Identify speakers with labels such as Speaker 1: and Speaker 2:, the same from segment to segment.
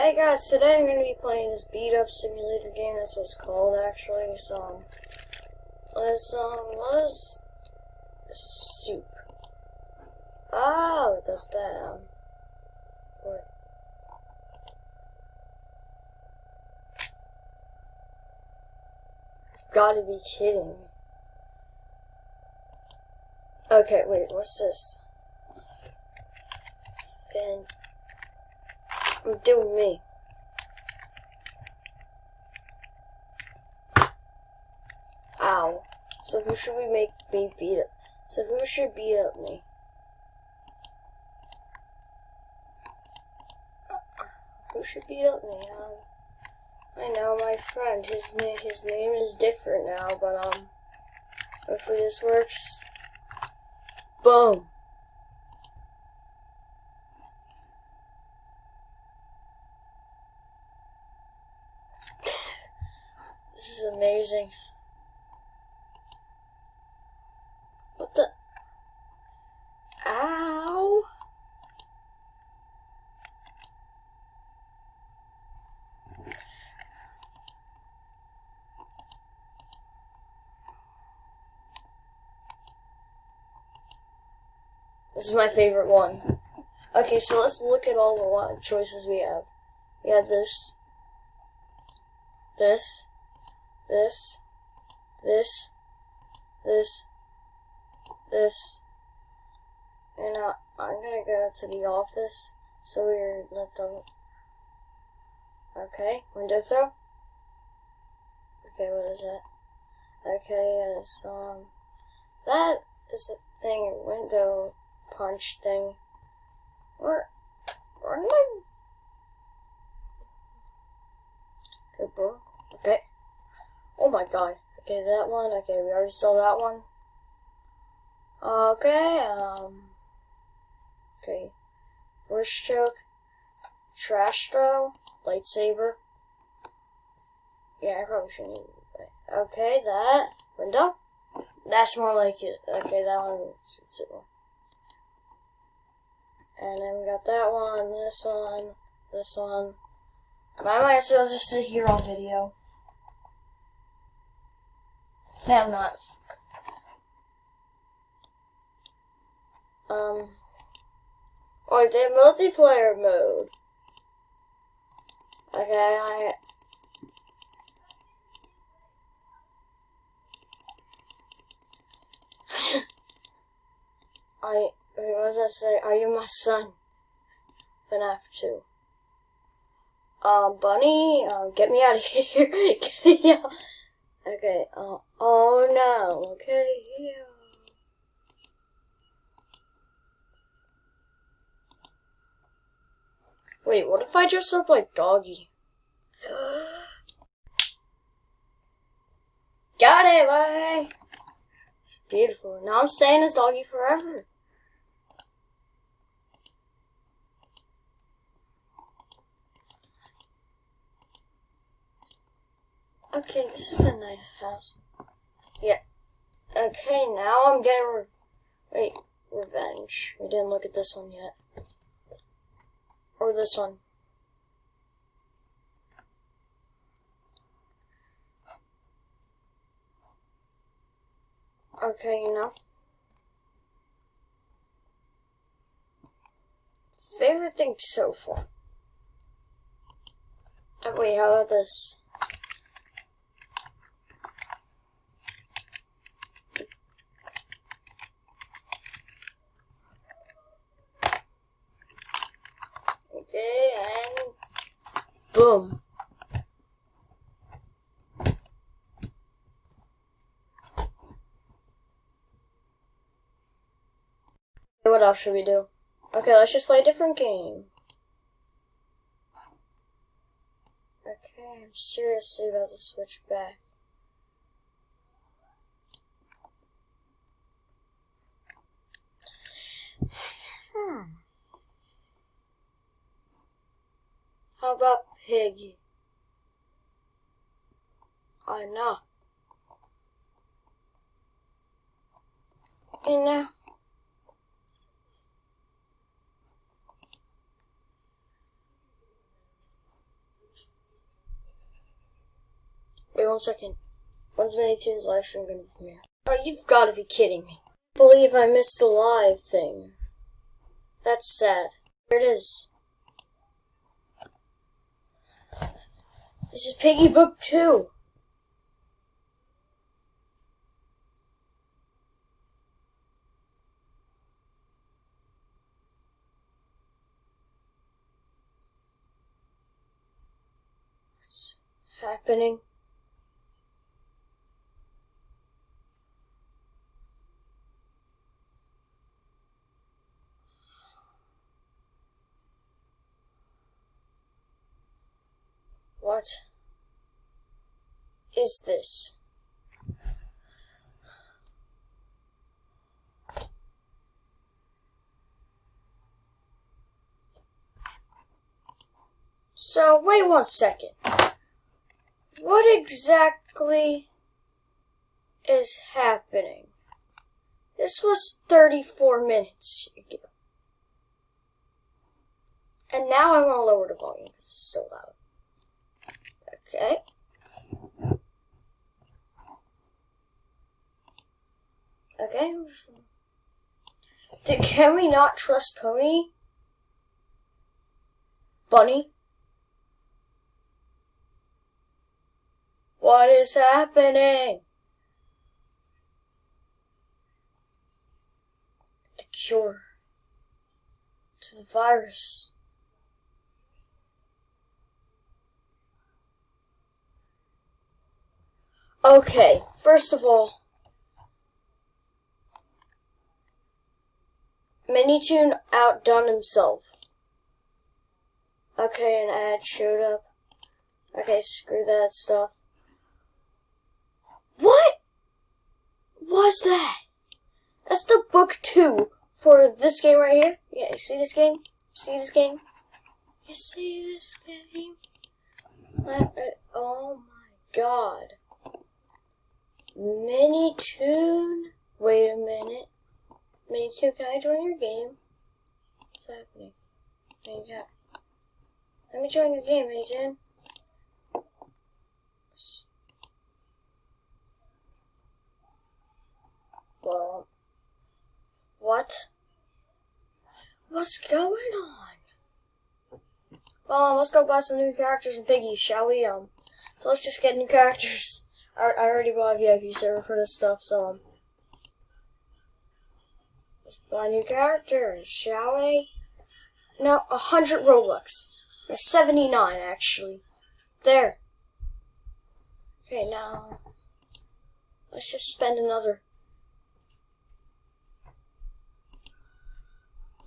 Speaker 1: Hey guys, today I'm going to be playing this beat up simulator game. That's what it's called actually. So, what is soup? Oh, that's that. What? You've got to be kidding me. Okay, wait, what's this? Fin. I'm doing me. Ow. So who should we make me beat up? So who should beat up me? Who should beat up me? I know my friend. His name is different now, but hopefully this works. Boom. This is amazing. What the? Ow! This is my favorite one. Okay, so let's look at all the choices we have. We have this, this, this, this, this, this, and I'm gonna go to the office, so we're left on. Okay, window throw. Okay, what is that? Okay, it's that is a thing, a window punch thing. Where am I? Okay, bro. Okay. Oh my god. Okay, that one. Okay, we already saw that one. Okay, okay. First stroke. Trash throw. Lightsaber. Yeah, I probably shouldn't even. Okay, that. Window. That's more like it. Okay, that one suits it more. And then we got that one, this one, this one. I might as well just sit here all video. No, I'm not. Oh, did multiplayer mode. Okay, wait, what does that say? Are you my son? FNAF 2. Bunny, get me out of here. Get me out. Okay, oh no, okay, yeah. Wait, what if I dress up like Doggy? Got it, bye! It's beautiful. Now I'm staying as Doggy forever. Okay, this is a nice house. Yeah. Okay, now I'm getting revenge. We didn't look at this one yet. Or this one. Okay, you know. Favorite thing so far. Wait, how about this? Okay, and boom. What else should we do? Okay, let's just play a different game. Okay, I'm seriously about to switch back. How about piggy? I know. You know. Wait 1 second. When's Mini Toons live stream gonna premiere? Oh, you've got to be kidding me. I believe I missed the live thing. That's sad. Here it is. This is Piggy Book 2. What's happening? What is this? So, wait 1 second. What exactly is happening? This was 34 minutes ago. And now I want to lower the volume because it's so loud. Okay. Okay. Can we not trust Pony? Bunny? What is happening? The cure to the virus. Okay, first of all, Minitoon outdone himself. Okay, an ad showed up. Okay, screw that stuff. What was that? That's the book 2 for this game right here. Yeah, you see this game? See this game? You see this game? Oh my god. Minitoon? Wait a minute. Minitoon, can I join your game? What's happening? Let me join your game, Minitoon. Well, what? What's going on? Well, let's go buy some new characters and piggies, shall we? So let's just get new characters. I already bought a VIP server for this stuff, so let's buy new characters, shall we? No, 100 Robux. No, 79 actually. There. Okay, now let's just spend another.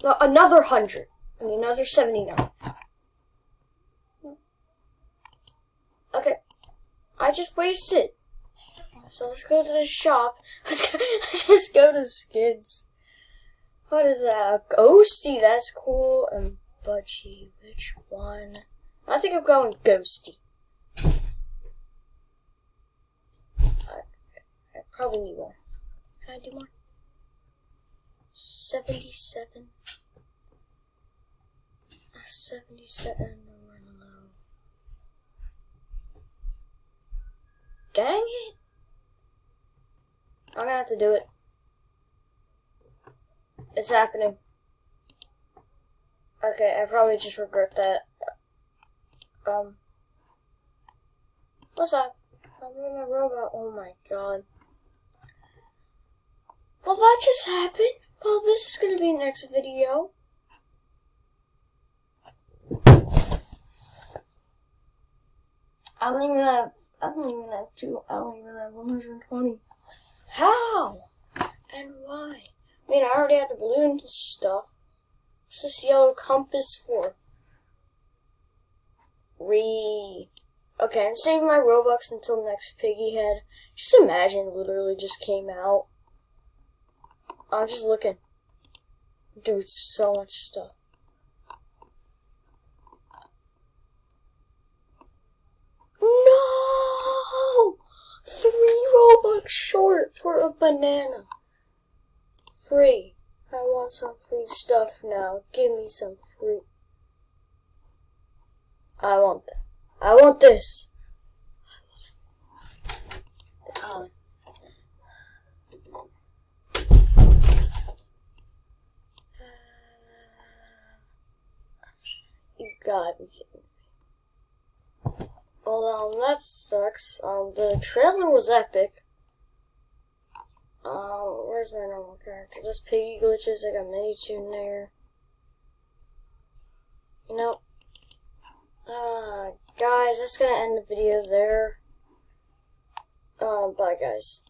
Speaker 1: No, another 100. And another 79. Okay. I just wasted. So let's go to the shop. Let's just go to skins. What is that? A Ghosty, that's cool. And Budgie, which one? I think I'm going Ghosty. I probably need more. Can I do more? 77. 77. Low. Dang it! I'm gonna have to do it. It's happening. Okay, I probably just regret that. What's up? I'm in my robot. Oh my god. Well, that just happened. Well, this is gonna be next video. I don't even have 120. How? And why? I mean, I already had the balloon stuff. What's this yellow compass for? Okay, I'm saving my Robux until next Piggy Head. Just imagine, literally just came out. I'm just looking. Dude, so much stuff. No! 3 Robux short for a banana. Free. I want some free stuff now. Give me some free. I want that. I want this. gotta be kidding me. Well, that sucks. The trailer was epic. Where's my normal character? This piggy glitches, I got mini tune there. You know, guys, that's gonna end the video there. Bye, guys.